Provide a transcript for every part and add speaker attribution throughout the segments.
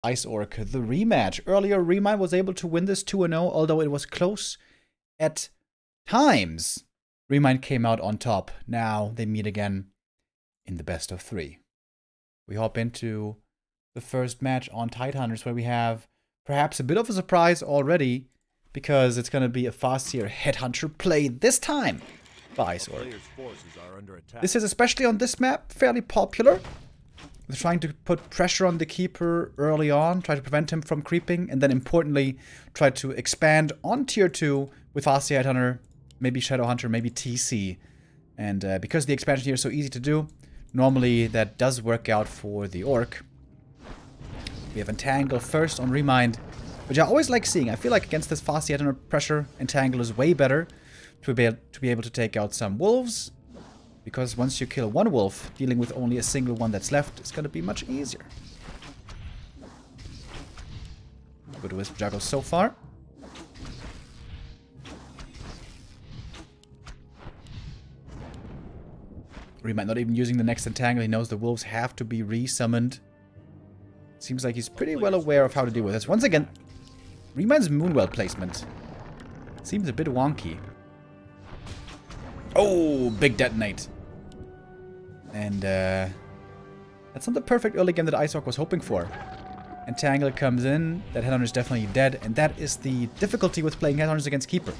Speaker 1: Ice Orc, the rematch. Earlier, ReMinD was able to win this 2-0, although it was close at times. ReMinD came out on top. Now they meet again in the best of 3. We hop into the first match on Tidehunters, where we have perhaps a bit of a surprise already, because it's going to be a FARCIER Headhunter play this time by Ice Orc. This is, especially on this map, fairly popular. They're trying to put pressure on the keeper early on, try to prevent him from creeping, and then importantly, try to expand on tier 2 with FARCIER Headhunter, maybe Shadowhunter, maybe TC. And because the expansion here is so easy to do, normally that does work out for the Orc. We have Entangle first on ReMinD, which I always like seeing. I feel like against this FARCIER Headhunter pressure, Entangle is way better to be able to take out some wolves. Because once you kill one wolf, dealing with only a single one that's left is going to be much easier. Good Wisp Juggle so far. ReMinD not even using the next Entangle. He knows the wolves have to be re-summoned. Seems like he's pretty well aware of how to deal with this. Once again, ReMind's Moonwell placement seems a bit wonky. Oh, big detonate. And that's not the perfect early game that Ice Orc was hoping for. Entangle comes in. That Headhunter is definitely dead. And that is the difficulty with playing Headhunters against Keeper.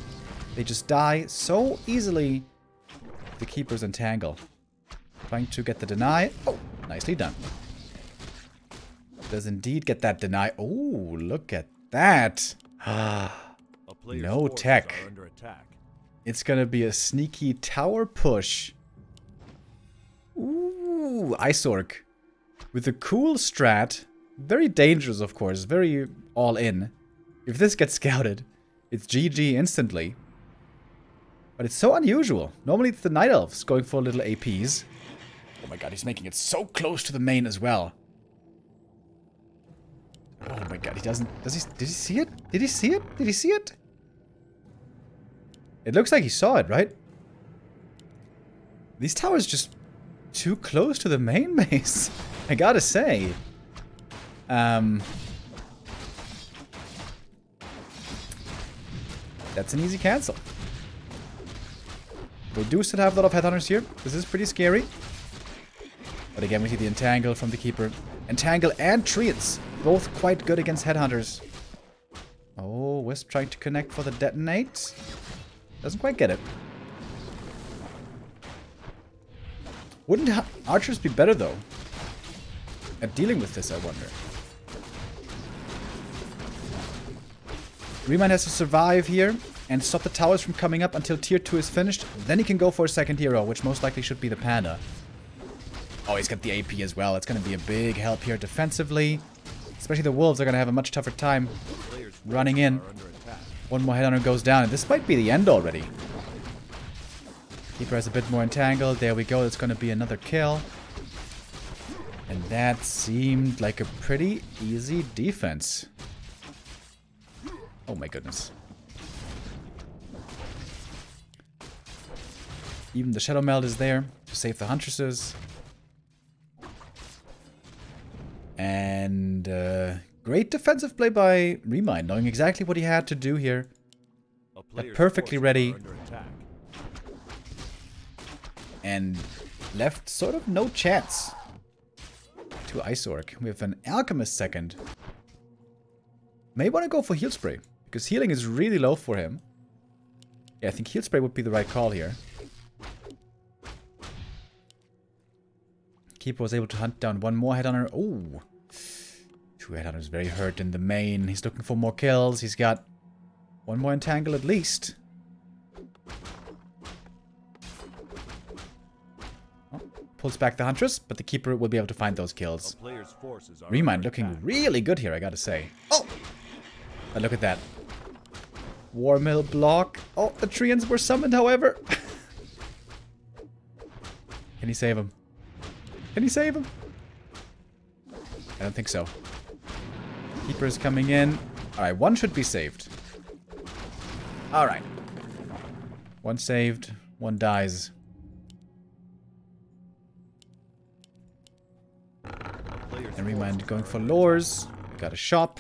Speaker 1: They just die so easily. The Keeper's Entangle. Trying to get the deny. Oh, nicely done. Does indeed get that deny. Oh, look at that. No tech. It's gonna be a sneaky tower push. Ooh, Ice Orc. With a cool strat. Very dangerous, of course. Very all in. If this gets scouted, it's GG instantly. But it's so unusual. Normally it's the Night Elves going for little APs. Oh my god, he's making it so close to the main as well. Oh my god, he doesn't... Did he see it? Did he see it? Did he see it? It looks like he saw it, right? These towers just too close to the main base. I gotta say. That's an easy cancel. We do still have a lot of Headhunters here. This is pretty scary. But again, we see the Entangle from the Keeper. Entangle and Treants. Both quite good against Headhunters. Oh, Wisp trying to connect for the detonate. Doesn't quite get it. Wouldn't archers be better, though? At dealing with this, I wonder. ReMinD has to survive here and stop the towers from coming up until tier 2 is finished. Then he can go for a second hero, which most likely should be the Panda. Oh, he's got the AP as well. It's going to be a big help here defensively. Especially the Wolves are going to have a much tougher time running in. One more Headhunter goes down, and this might be the end already. Keeper has a bit more entangled. There we go. That's going to be another kill. And that seemed like a pretty easy defense. Oh my goodness. Even the Shadow Meld is there to save the Huntresses. And great defensive play by ReMinD, knowing exactly what he had to do here. Got perfectly ready. And left sort of no chance to Ice Orc. We have an Alchemist second. May want to go for Heal Spray, because healing is really low for him. Yeah, I think Heal Spray would be the right call here. Keeper was able to hunt down one more Headhunter. Oh, two Headhunters very hurt in the main. He's looking for more kills. He's got one more Entangle at least. Oh, pulls back the Huntress, but the Keeper will be able to find those kills. ReMinD looking really good here, I gotta say. Oh! But look at that. War Mill block. Oh, the Treants were summoned, however. Can he save him? Can he save him? I don't think so. Keeper is coming in. Alright, one should be saved. Alright. One saved, one dies. And ReMinD going for lures. Got a shop.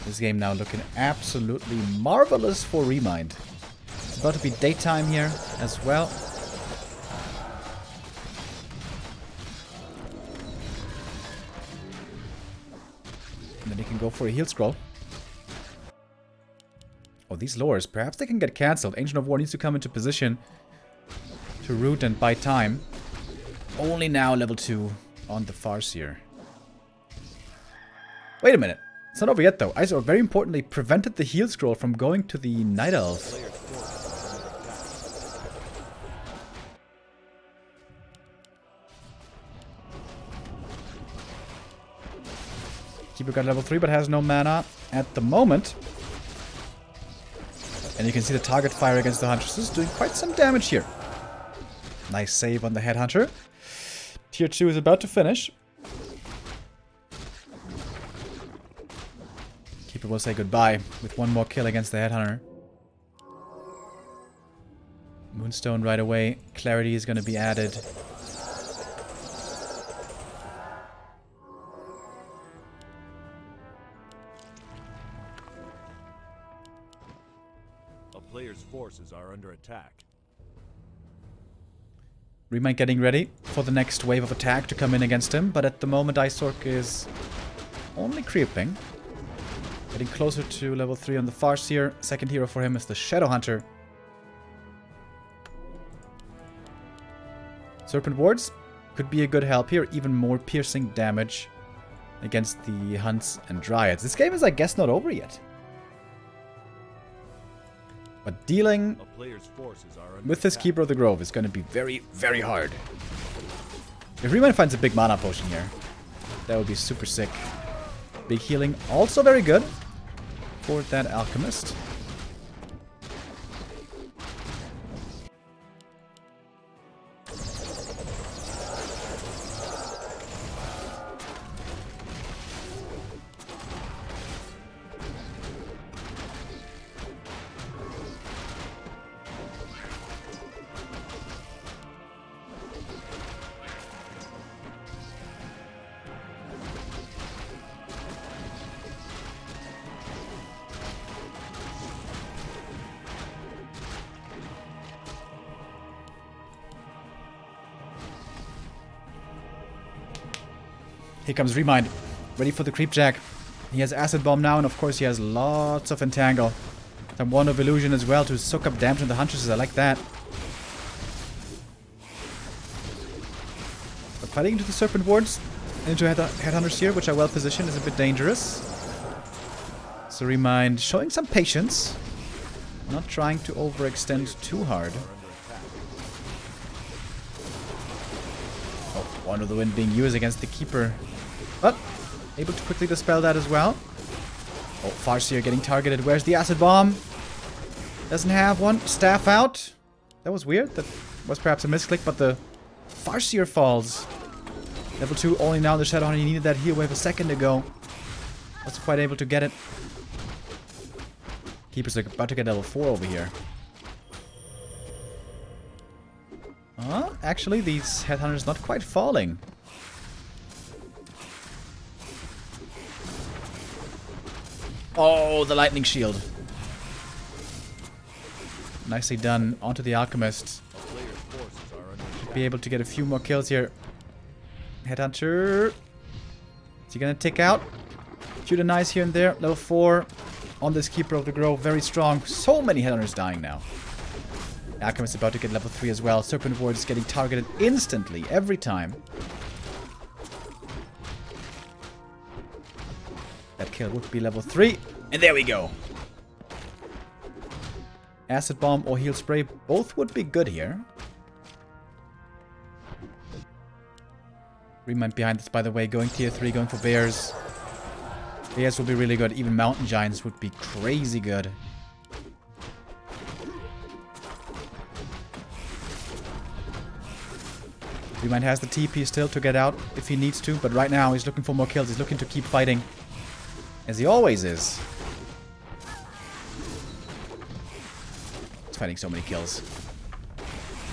Speaker 1: This game now looking absolutely marvelous for ReMinD. It's about to be daytime here as well. And then he can go for a heal scroll. Oh, these lures, perhaps they can get cancelled. Ancient of War needs to come into position to root and buy time. Only now level 2 on the CORSAIR. Wait a minute. It's not over yet though. ISO very importantly prevented the heal scroll from going to the Night Elf. Keeper got level 3 but has no mana at the moment. And you can see the target fire against the Huntress is doing quite some damage here. Nice save on the Headhunter. Tier 2 is about to finish. Keeper will say goodbye with one more kill against the Headhunter. Moonstone right away. Clarity is going to be added.
Speaker 2: A player's forces are under attack.
Speaker 1: ReMinD getting ready for the next wave of attack to come in against him, but at the moment ISORC is only creeping. Getting closer to level 3 on the CORSAIR. Second hero for him is the Shadowhunter. Serpent Wards could be a good help here. Even more piercing damage against the Hunts and Dryads. This game is, I guess, not over yet. But dealing with this Keeper of the Grove is going to be very, very hard. If ReMinD finds a big mana potion here, that would be super sick. Big healing, also very good for that Alchemist. Here comes ReMinD, ready for the Creepjack. He has Acid Bomb now, and of course he has lots of Entangle. Some Wand of Illusion as well to soak up damage on the Huntresses. I like that. But fighting into the Serpent Wards, into Headhunters here, which are well positioned, is a bit dangerous. So ReMinD showing some patience, not trying to overextend too hard. Oh, Wand of the Wind being used against the Keeper. But able to quickly dispel that as well. Oh, CORSAIR getting targeted. Where's the Acid Bomb? Doesn't have one. Staff out. That was weird. That was perhaps a misclick, but the CORSAIR falls. Level 2 only now in the Shadowhunter. He needed that heal wave a second ago. Wasn't quite able to get it. Keeper's about to get level 4 over here. Actually, these Headhunters not quite falling. Oh, the Lightning Shield. Nicely done onto the Alchemist. Should be able to get a few more kills here. Headhunter. Is he gonna tick out? Shoot a nice here and there. Level 4 on this Keeper of the Grove. Very strong. So many Headhunters dying now. Alchemist about to get level 3 as well. Serpent Ward is getting targeted instantly every time. That kill would be level 3. And there we go. Acid Bomb or Heal Spray, both would be good here. ReMinD behind this, by the way, going tier 3, going for Bears. Bears will be really good. Even Mountain Giants would be crazy good. ReMinD has the TP still to get out if he needs to, but right now he's looking for more kills. He's looking to keep fighting, as he always is. He's fighting so many kills.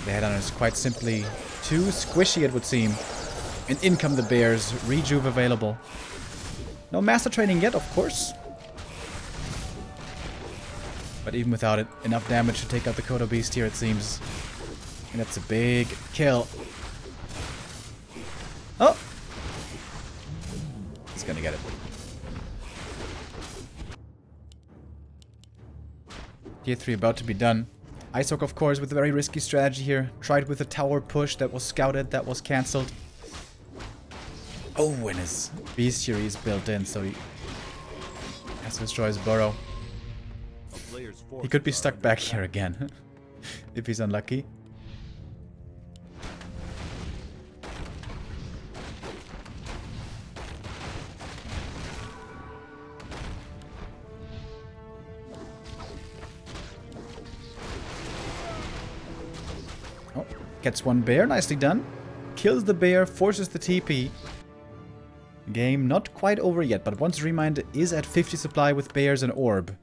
Speaker 1: The Headhunter is quite simply too squishy, it would seem. And in come the Bears. Rejuve available. No master training yet, of course. But even without it, enough damage to take out the Kodo Beast here, it seems. And that's a big kill. Oh! He's gonna get it. Tier 3 about to be done. Ice Orc, of course, with a very risky strategy here. Tried with a tower push that was scouted, that was cancelled. Oh, and his bestiary is built in, so he has to destroy his burrow. He could be stuck back here again, if he's unlucky. Oh, gets one bear, nicely done. Kills the bear, forces the TP. Game not quite over yet, but once ReMinD is at 50 supply with bears and orb,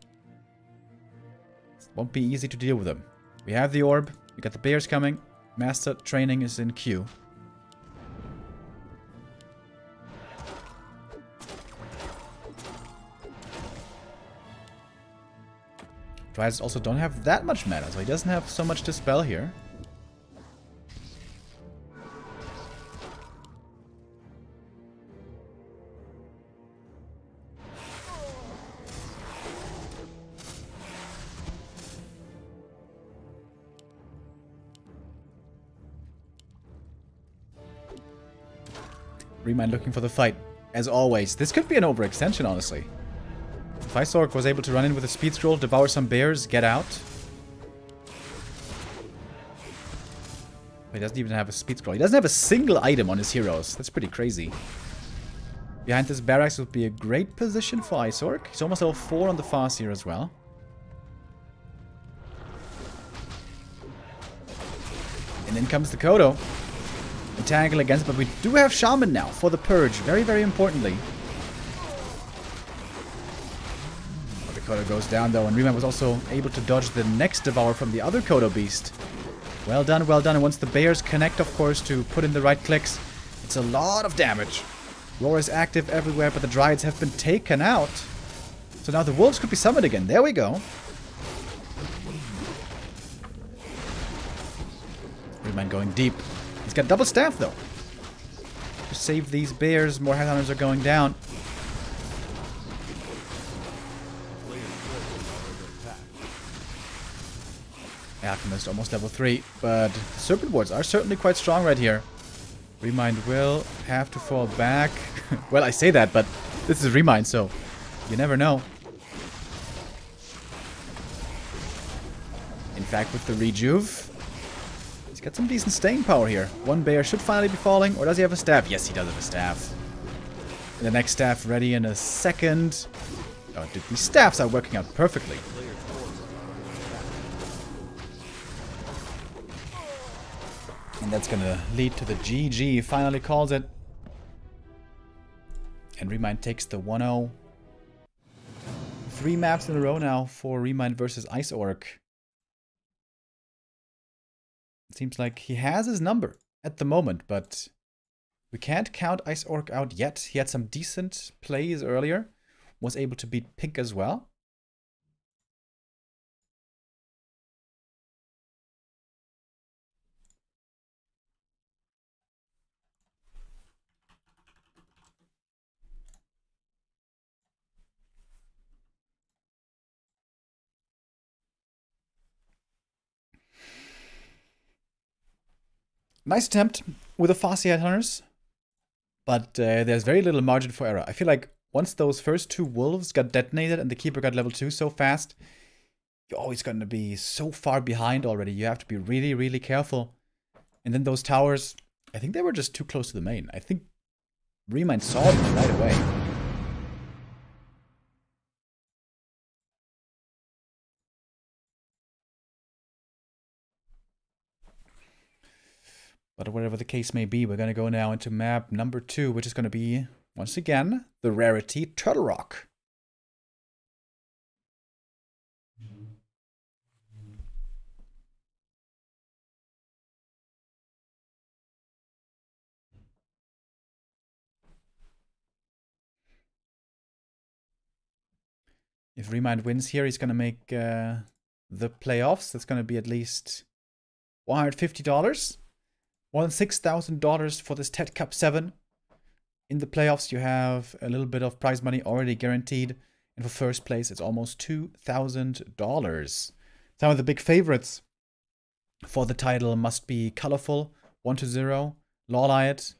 Speaker 1: won't be easy to deal with them. We have the orb, we got the bears coming, master training is in queue. Dryas also don't have that much mana, so he doesn't have so much to spell here. ReMinD looking for the fight, as always. This could be an overextension, honestly. If Ice Orc was able to run in with a speed scroll, devour some bears, get out. He doesn't even have a speed scroll. He doesn't have a single item on his heroes. That's pretty crazy. Behind this barracks would be a great position for Ice Orc. He's almost level 4 on the fast here as well. And in comes the Kodo. Entangle against, but we do have Shaman now for the Purge. Very, very importantly. Oh, the Kodo goes down though, and ReMinD was also able to dodge the next Devour from the other Kodo Beast. Well done, well done. And once the Bears connect, of course, to put in the right clicks, it's a lot of damage. Roar is active everywhere, but the Dryads have been taken out. So now the Wolves could be summoned again. There we go. ReMinD going deep. He's got double staff though. To save these bears, more headhunters are going down. Alchemist almost level 3, but the Serpent Wards are certainly quite strong right here. ReMinD will have to fall back. Well, I say that, but this is ReMinD, so you never know. In fact, with the Rejuve, he's got some decent staying power here. One bear should finally be falling, or does he have a staff? Yes, he does have a staff. And the next staff ready in a second. Oh, dude, these staffs are working out perfectly. And that's gonna lead to the GG. Finally calls it. And ReMinD takes the 1-0. 3 maps in a row now for ReMinD versus Ice Orc. It seems like he has his number at the moment, but we can't count Ice Orc out yet. He had some decent plays earlier. Was able to beat Pink as well. Nice attempt with the Farsi Headhunters, but there's very little margin for error. I feel like once those first 2 wolves got detonated and the Keeper got level 2 so fast, you're always going to be so far behind already. You have to be really, really careful. And then those towers, I think they were just too close to the main. I think ReMinD saw them right away. But whatever the case may be, we're going to go now into map number 2, which is going to be, once again, the rarity Turtle Rock. If ReMinD wins here, he's going to make the playoffs. That's going to be at least $150. More than $6,000 for this TeD Cup 7. In the playoffs, you have a little bit of prize money already guaranteed. And for first place, it's almost $2,000. Some of the big favorites for the title must be Colorful, 1-0, Lawliot,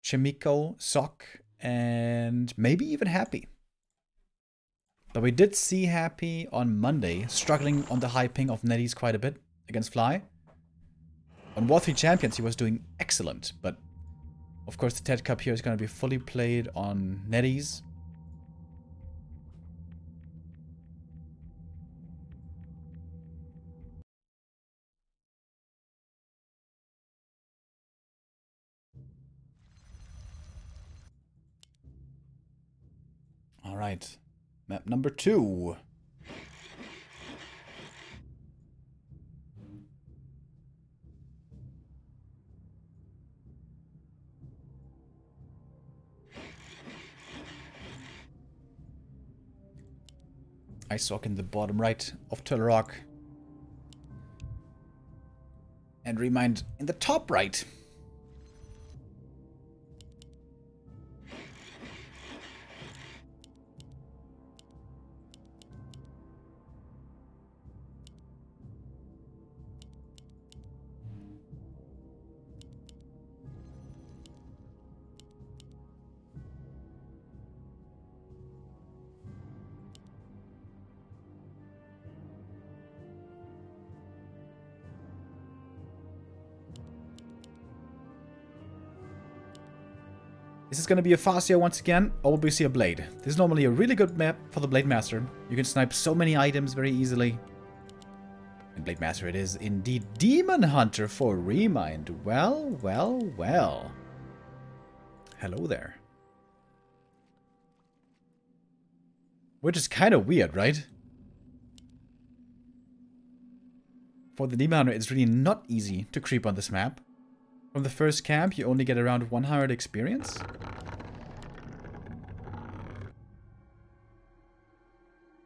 Speaker 1: Chimico, Sock, and maybe even Happy. But we did see Happy on Monday, struggling on the high ping of Netties quite a bit against Fly. On War 3 Champions, he was doing excellent, but of course the TeD Cup here is going to be fully played on Netties. Alright, map number 2. Ice Rock in the bottom right of Turtle Rock. And ReMinD in the top right. This is going to be a Fascia once again, or will we see a Blade? This is normally a really good map for the Blade Master. You can snipe so many items very easily. And Blade Master it is indeed. Demon Hunter for ReMinD. Well, well, well. Hello there. Which is kind of weird, right? For the Demon Hunter, it's really not easy to creep on this map. From the first camp, you only get around 100 experience.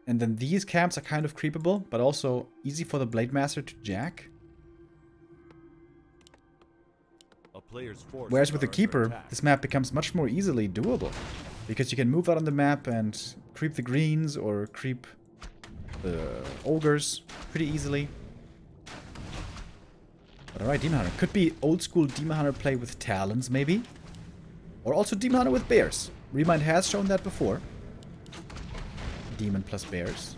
Speaker 1: And then these camps are kind of creepable, but also easy for the Blade Master to jack. Whereas with the Keeper, this map becomes much more easily doable. Because you can move out on the map and creep the greens or creep the ogres pretty easily. But alright, Demon Hunter. Could be old school Demon Hunter play with talons, maybe. Or also Demon Hunter with bears. ReMinD has shown that before. Demon plus bears.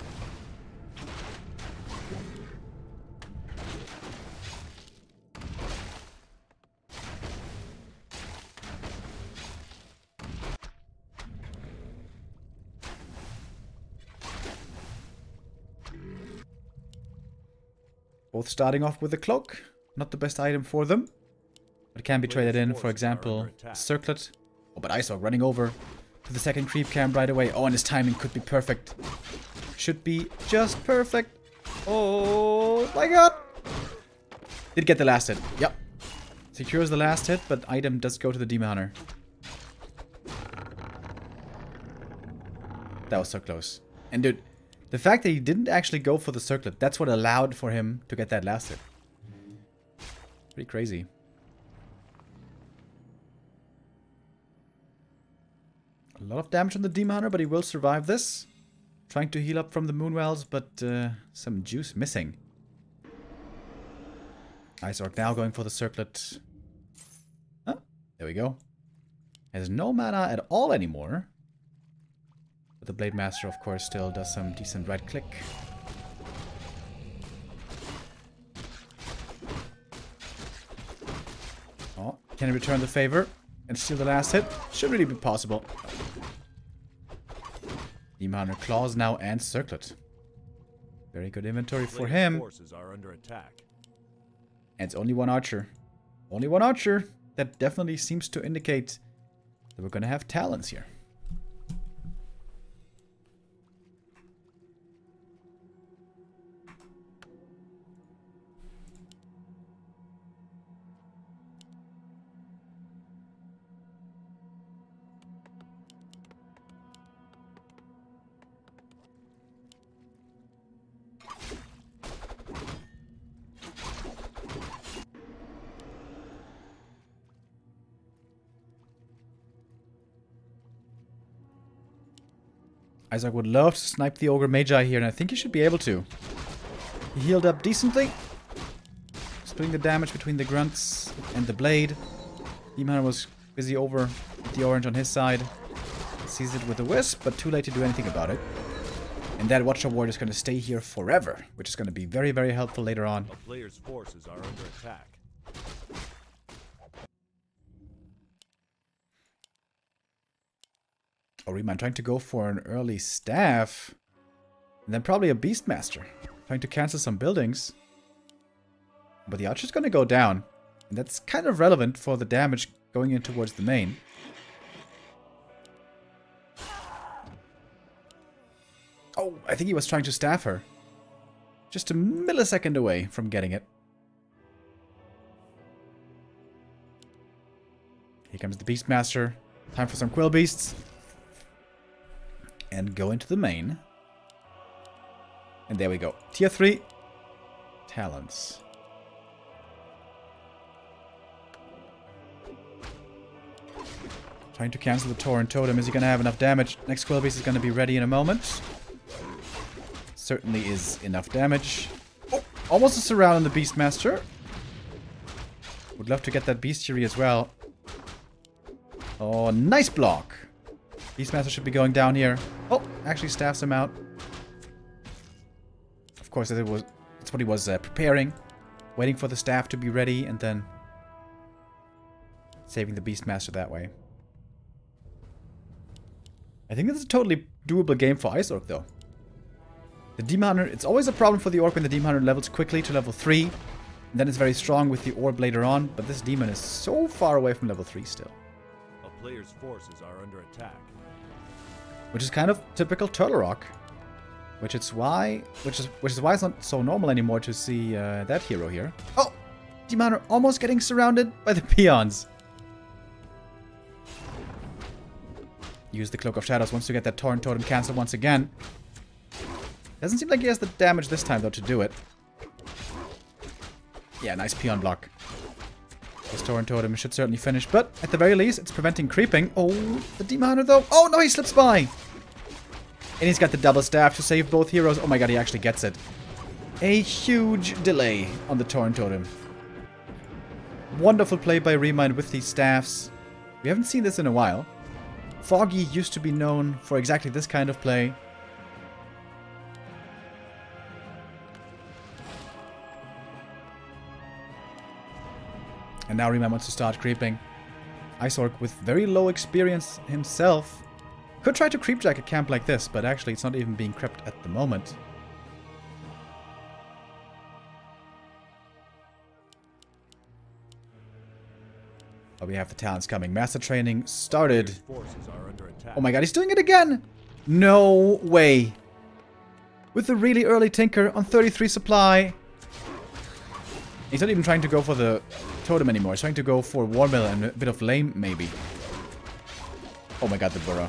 Speaker 1: Both starting off with a cloak. Not the best item for them. But it can be traded in, for example, a circlet. Oh, but Ice Rock running over to the second creep camp right away. Oh, and his timing could be perfect. Should be just perfect. Oh my god. Did get the last hit. Yep. Secures the last hit, but item does go to the Demon Hunter. That was so close. And dude, the fact that he didn't actually go for the circlet, that's what allowed for him to get that last hit. Pretty crazy. A lot of damage on the Demon Hunter, but he will survive this. Trying to heal up from the Moonwells, but some juice missing. Ice Orc now going for the circlet. Oh, there we go. Has no mana at all anymore. But the Blade Master, of course, still does some decent right click. Oh, can he return the favor and steal the last hit? Should really be possible. Demon Hunter claws now and circlet. Very good inventory for him. And it's only one archer. Only one archer. That definitely seems to indicate that we're going to have talents here. Isaac would love to snipe the Ogre Magi here, and I think he should be able to. He healed up decently. Splitting the damage between the grunts and the blade. Demon Hunter was busy over with the orange on his side. Sees it with a wisp, but too late to do anything about it. And that Watcher Ward is going to stay here forever, which is going to be very, very helpful later on.
Speaker 2: A player's forces are under attack.
Speaker 1: Oh, ReMinD trying to go for an early staff. And then probably a Beastmaster. Trying to cancel some buildings. But the Archer's going to go down. And that's kind of relevant for the damage going in towards the main. Oh, I think he was trying to staff her. Just a millisecond away from getting it. Here comes the Beastmaster. Time for some Quill Beasts. And go into the main. And there we go. Tier 3. Talents. Trying to cancel the Torrent Totem. Is he going to have enough damage? Next Quill Beast is going to be ready in a moment. Certainly is enough damage. Oh, almost a surround on the Beastmaster. Would love to get that Bestiary as well. Oh, nice block. Beastmaster should be going down here. Oh, actually staffs him out. Of course, that's what he was preparing. Waiting for the staff to be ready and then saving the Beastmaster that way. I think this is a totally doable game for Ice Orc, though. The Demon Hunter, it's always a problem for the Orc when the Demon Hunter levels quickly to level 3. And then it's very strong with the Orb later on, but this Demon is so far away from level 3 still.
Speaker 2: A player's forces are under attack.
Speaker 1: Which is kind of typical Turtle Rock. Which is why it's not so normal anymore to see that hero here. Oh! Demon Hunter almost getting surrounded by the peons. Use the Cloak of Shadows, wants to get that Torrent Totem cancelled once again. Doesn't seem like he has the damage this time, though, to do it. Yeah, nice peon block. This Torrent Totem should certainly finish, but at the very least, it's preventing creeping. Oh, the Demon Hunter, though. Oh, no, he slips by. And he's got the double staff to save both heroes. Oh my god, he actually gets it. A huge delay on the Torrent Totem. Wonderful play by ReMinD with these staffs. We haven't seen this in a while. Foggy used to be known for exactly this kind of play. And now ReMinD wants to start creeping. Ice Orc with very low experience himself could try to creepjack a camp like this, but actually it's not even being crept at the moment. Oh, we have the talents coming. Master training started.
Speaker 2: Forces are under attack.
Speaker 1: Oh my god, he's doing it again! No way. With the really early Tinker on 33 supply. He's not even trying to go for the totem anymore. He's trying to go for Warmill and a bit of Lame, maybe. Oh my god, the Burrow.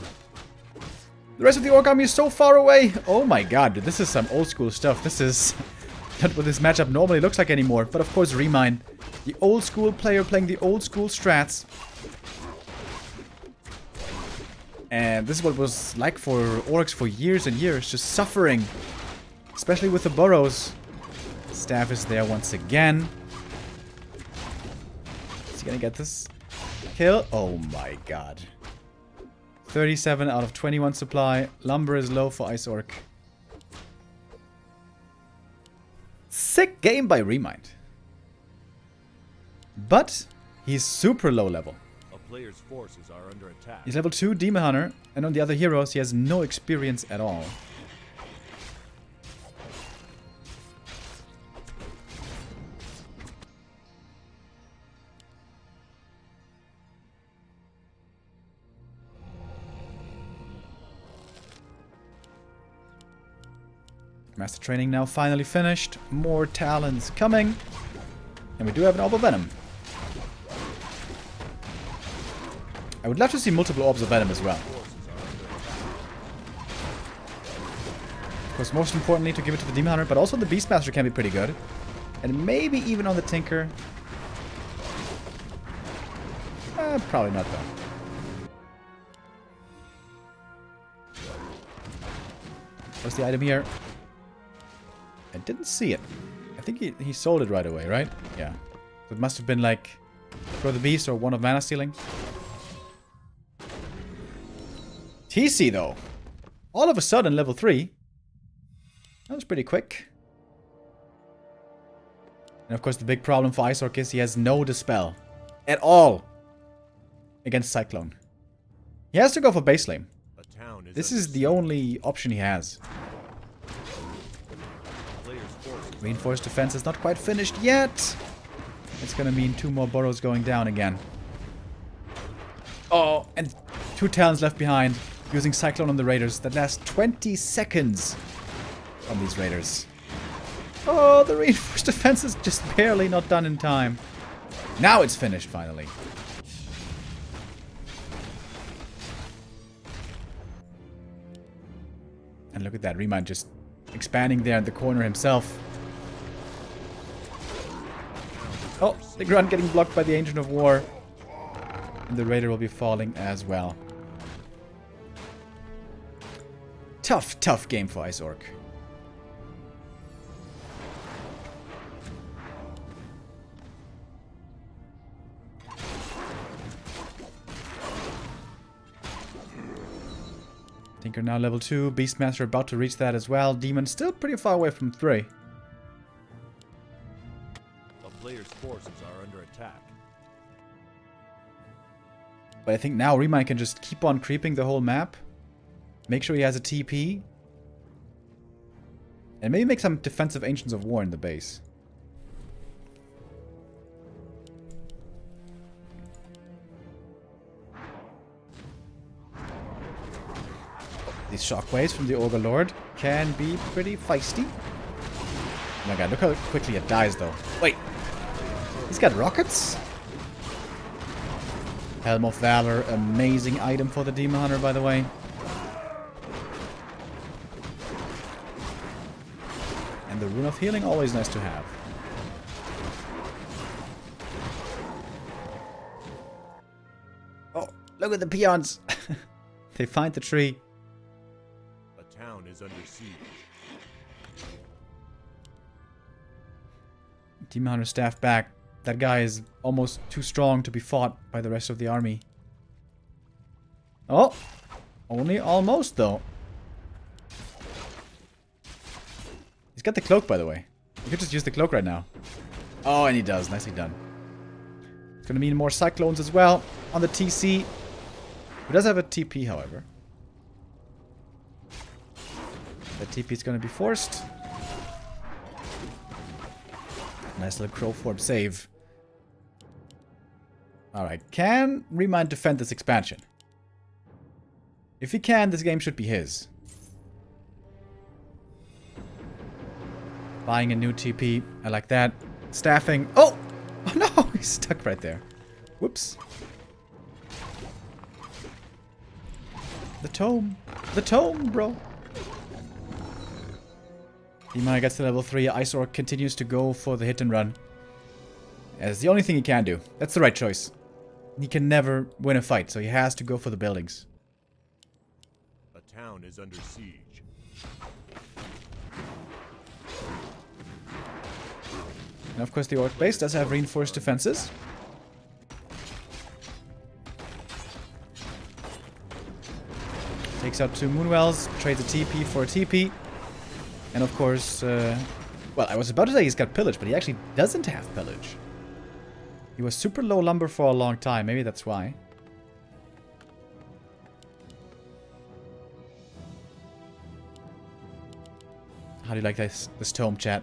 Speaker 1: The rest of the Orc army is so far away. Oh my god, dude, this is some old school stuff. This is not what this matchup normally looks like anymore. But of course, ReMinD, the old school player playing the old school strats. And this is what it was like for Orcs for years and years, just suffering. Especially with the burrows. Staff is there once again. Is he gonna get this kill? Oh my god. 37 out of 21 supply. Lumber is low for Ice Orc. Sick game by ReMinD. But he's super low level.
Speaker 2: A player's forces are under attack.
Speaker 1: He's level 2 Demon Hunter, and on the other heroes he has no experience at all. Master training now finally finished. More talents coming. And we do have an Orb of Venom. I would love to see multiple Orbs of Venom as well. Of course, most importantly to give it to the Demon Hunter, but also the Beastmaster can be pretty good. And maybe even on the Tinker. Probably not though. What's the item here? I didn't see it. I think he sold it right away, right? Yeah. So it must have been like for the beast or one of mana stealing. TC though. All of a sudden, level 3. That was pretty quick. And of course the big problem for IceOrc is he has no Dispel. At all. Against Cyclone. He has to go for base lane. This is the only option he has. Reinforced defense is not quite finished yet. It's gonna mean 2 more burrows going down again. Oh, and 2 talents left behind. Using Cyclone on the Raiders. That lasts 20 seconds on these Raiders. Oh, the reinforced defense is just barely not done in time. Now it's finished, finally. And look at that, ReMinD just expanding there in the corner himself. Oh, the grunt getting blocked by the Ancient of War. And the Raider will be falling as well. Tough, tough game for IceOrc. Tinker now level 2. Beastmaster about to reach that as well. Demon still pretty far away from 3.
Speaker 2: A player's forces are under attack.
Speaker 1: But I think now ReMinD can just keep on creeping the whole map. Make sure he has a TP. And maybe make some defensive Ancients of War in the base. These shockwaves from the Ogre Lord can be pretty feisty. Oh my god, look how quickly it dies though. Wait. He's got rockets? Helm of Valor, amazing item for the Demon Hunter, by the way. And the Rune of Healing, always nice to have. Oh, look at the peons! They find the tree.
Speaker 2: A town is under siege.
Speaker 1: Demon Hunter staff back. That guy is almost too strong to be fought by the rest of the army. Oh! Only almost, though. He's got the cloak, by the way. You could just use the cloak right now. Oh, and he does. Nicely done. It's gonna mean more Cyclones as well on the TC. He does have a TP, however. That TP is gonna be forced. Nice little Crow Form save. Alright, can ReMinD defend this expansion? If he can, this game should be his. Buying a new TP. I like that. Staffing. Oh! Oh no! He's stuck right there. Whoops. The tome. The tome, bro. Demon gets to level 3. IceOrc continues to go for the hit and run. It's the only thing he can do. That's the right choice. He can never win a fight, so he has to go for the buildings.
Speaker 2: A town is under siege.
Speaker 1: And of course the Orc base does have reinforced defenses. Takes out 2 Moonwells, trades a TP for a TP. And of course, well, I was about to say he's got pillage, but he actually doesn't have pillage. He was super low lumber for a long time, maybe that's why. How do you like this tome, chat?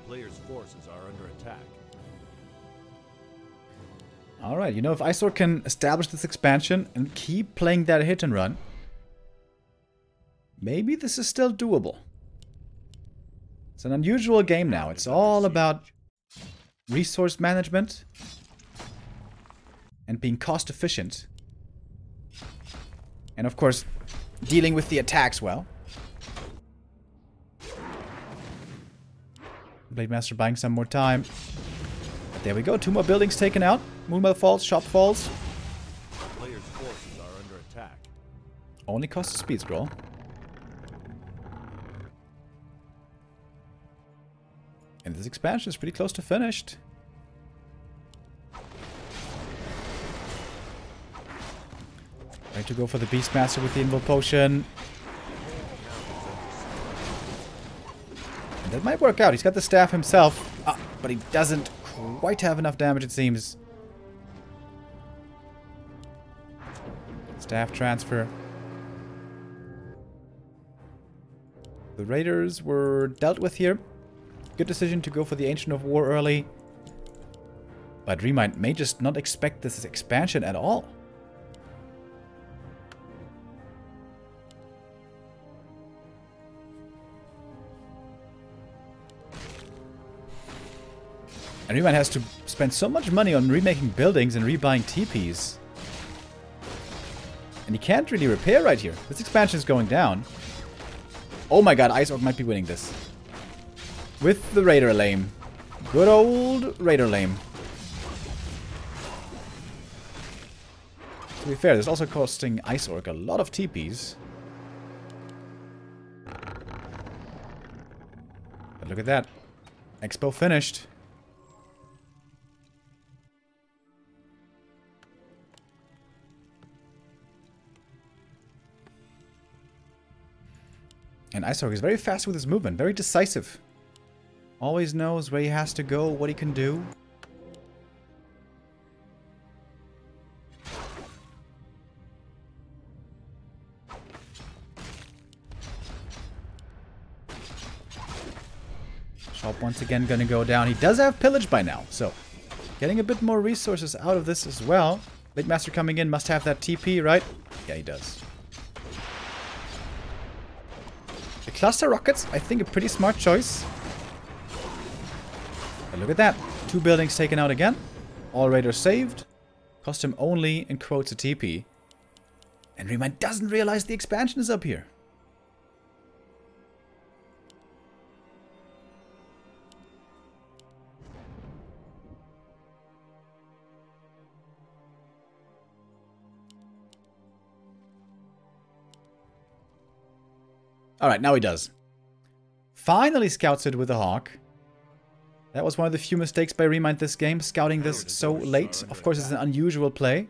Speaker 2: Players' forces are under attack.
Speaker 1: Alright, you know, if IceOrc can establish this expansion and keep playing that hit and run, maybe this is still doable. It's an unusual game now. It's all about resource management and being cost efficient. And of course, dealing with the attacks well. Blade Master buying some more time. But there we go. 2 more buildings taken out. Moonbell falls, shop falls.
Speaker 2: Players' forces are under attack.
Speaker 1: Only cost a speed scroll. And this expansion is pretty close to finished. Ready to go for the Beastmaster with the Invul Potion. And that might work out. He's got the staff himself. But he doesn't quite have enough damage, it seems. Staff transfer. The Raiders were dealt with here. Good decision to go for the Ancient of War early. But ReMinD may just not expect this expansion at all. And ReMinD has to spend so much money on remaking buildings and rebuying TPs. And he can't really repair right here. This expansion is going down. Oh my god, Ice Orc might be winning this. With the Raider lame. Good old Raider lame. To be fair, this is also costing Ice Orc a lot of TPs. But look at that. Expo finished. And Ice Orc is very fast with his movement, very decisive. Always knows where he has to go, what he can do. Shop once again gonna go down. He does have pillage by now, so getting a bit more resources out of this as well. Blade Master coming in, must have that TP, right? Yeah, he does. The cluster rockets, I think, a pretty smart choice. But look at that. 2 buildings taken out again. All Raiders saved. Cost him only, in quotes, a TP. And ReMinD doesn't realize the expansion is up here. Alright, now he does. Finally scouts it with a Hawk. That was one of the few mistakes by ReMinD this game, scouting this so late. Of course, it's an unusual play.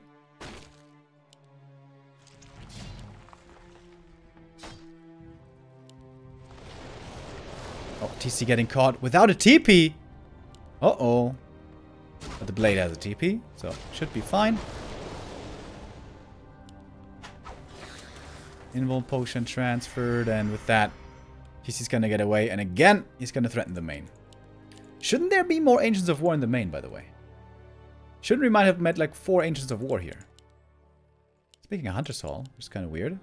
Speaker 1: Oh, TC getting caught without a TP! Uh-oh. But the Blade has a TP, so should be fine. Invul Potion transferred, and with that, TC's gonna get away, and again, he's gonna threaten the main. Shouldn't there be more Ancients of War in the main, by the way? Shouldn't ReMinD have met like 4 Ancients of War here? Speaking of Hunter's Hall, which is kind of weird.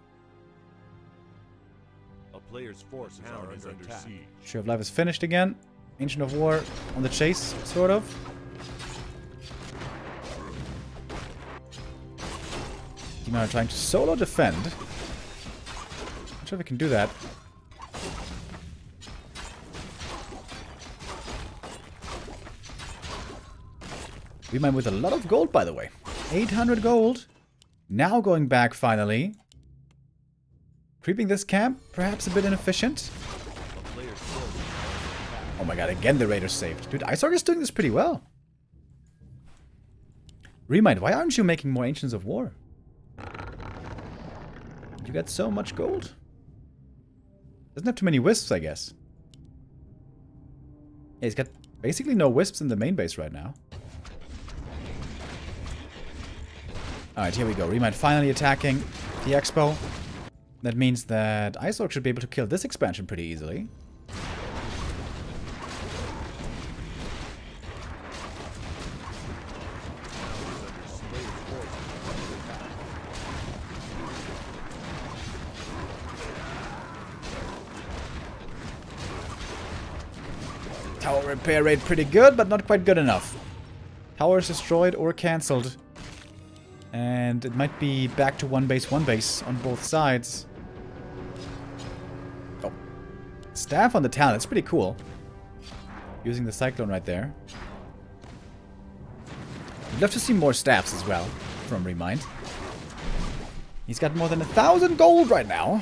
Speaker 2: A player's forces are under siege.
Speaker 1: Tree of Life is finished again. Ancient of War on the chase, sort of. Demon are trying to solo defend. Not sure if we can do that. ReMinD with a lot of gold, by the way. 800 gold. Now going back, finally. Creeping this camp, perhaps a bit inefficient. Oh my god, again the Raiders saved. Dude, Ice Orc is doing this pretty well. ReMinD, why aren't you making more Ancients of War? You got so much gold. Doesn't have too many wisps, I guess. Yeah, he's got basically no wisps in the main base right now. Alright, here we go. ReMinD finally attacking the Expo. That means that Ice Orc should be able to kill this expansion pretty easily. Tower repair rate pretty good, but not quite good enough. Tower is destroyed or cancelled. And it might be back to one base on both sides. Oh. Staff on the town, that's pretty cool. Using the Cyclone right there. I'd love to see more staffs as well from ReMinD. He's got more than 1,000 gold right now.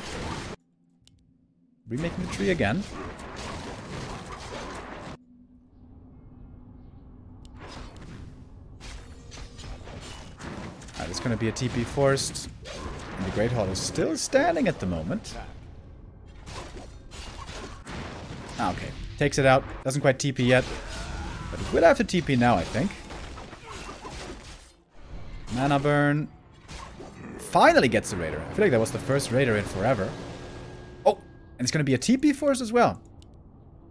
Speaker 1: Remaking the tree again. Alright, it's going to be a TP forced. And the Great Hall is still standing at the moment. Okay. Takes it out. Doesn't quite TP yet. But it will have to TP now, I think. Mana burn. Finally gets the Raider. I feel like that was the first Raider in forever. Oh! And it's going to be a TP force as well.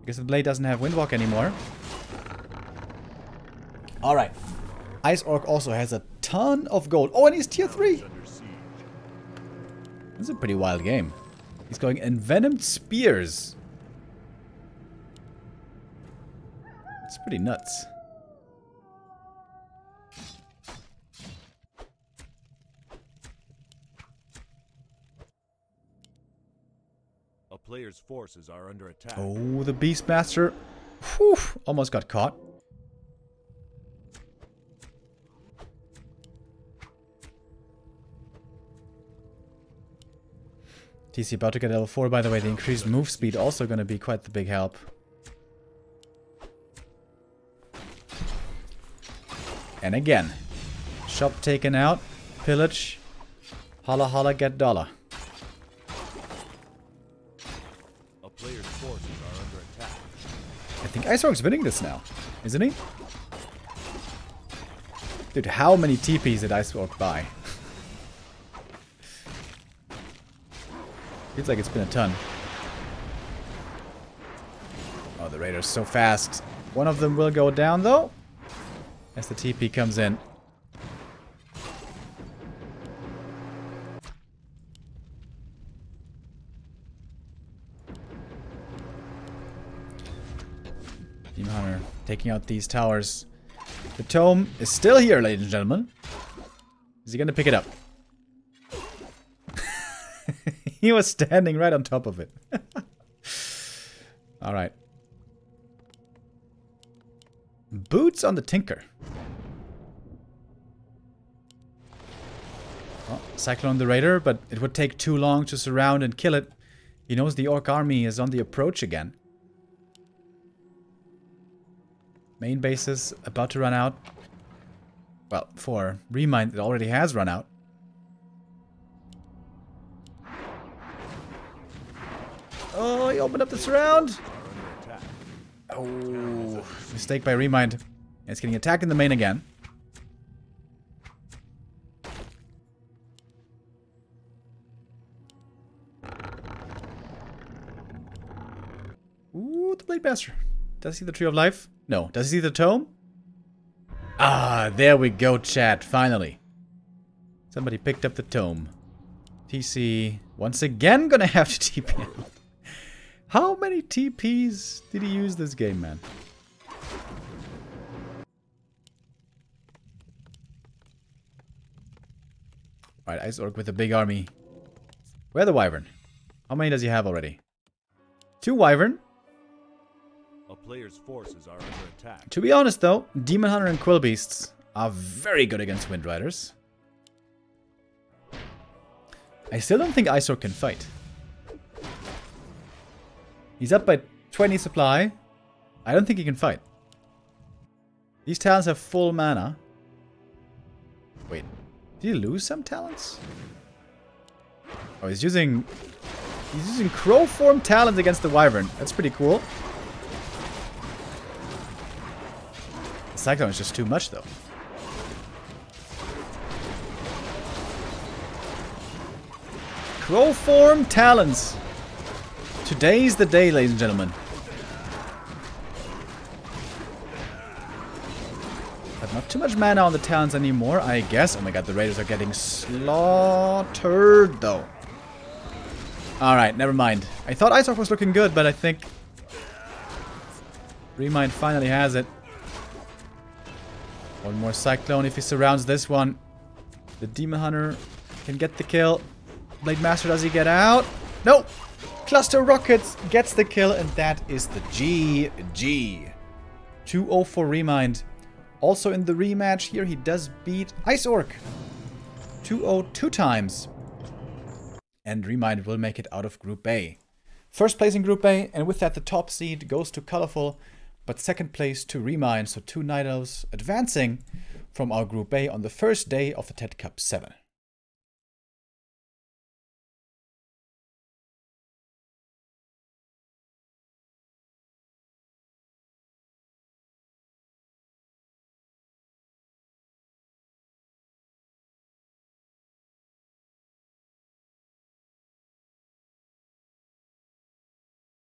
Speaker 1: Because the blade doesn't have Windwalk anymore. Alright. Ice Orc also has a ton of gold. Oh, and he's tier 3! This is a pretty wild game. He's going Envenomed Spears. It's pretty nuts.
Speaker 2: A player's forces are under attack.
Speaker 1: Oh, the Beastmaster. Whew, almost got caught. TC about to get level 4, by the way. The increased move speed also going to be quite the big help. And again, shop taken out, pillage, holla holla get dollar.
Speaker 2: A player's forces are under attack.
Speaker 1: I think Ice Orc's winning this now, isn't he? Dude, how many TPs did Ice Orc buy? Feels like it's been a ton. Oh, the Raider's so fast. One of them will go down though. As the TP comes in. Demon Hunter taking out these towers. The tome is still here, ladies and gentlemen. Is he going to pick it up? He was standing right on top of it. Alright. Boots on the Tinker. Well, Cyclone the Raider, but it would take too long to surround and kill it. He knows the Orc army is on the approach again. Main base is about to run out. Well, for ReMinD, it already has run out. Oh, he opened up the surround. Oh, mistake by ReMinD. It's getting attacked in the main again. Ooh, the Blade Master. Does he see the Tree of Life? No. Does he see the Tome? Ah, there we go, chat. Finally. Somebody picked up the Tome. TC once again gonna have to TP out. How many TPs did he use this game, man? Alright, Ice Orc with a big army. Where the Wyvern? How many does he have already? 2 Wyvern.
Speaker 2: A player's forces are under attack.
Speaker 1: To be honest though, Demon Hunter and Quill Beasts are very good against Wind Riders. I still don't think Ice Orc can fight. He's up by 20 supply. I don't think he can fight. These talents have full mana. Wait, did he lose some talents? Oh, he's using Crow form talents against the Wyvern. That's pretty cool. The Cyclone is just too much though. Crow form talents. Today's the day, ladies and gentlemen. But not too much mana on the talents anymore, I guess. Oh my god, the Raiders are getting slaughtered, though. Alright, never mind. I thought Ice Orc was looking good, but I think ReMinD finally has it. One more Cyclone if he surrounds this one. The Demon Hunter can get the kill. Blade Master, does he get out? No! Cluster Rockets gets the kill, and that is the GG. 2-0 for ReMinD. Also in the rematch here, he does beat Ice Orc. 2-0 two times. And ReMinD will make it out of Group A. First place in Group A, and with that the top seed goes to Colorful, but second place to ReMinD, so two Night Elves advancing from our Group A on the first day of the TeD Cup 7.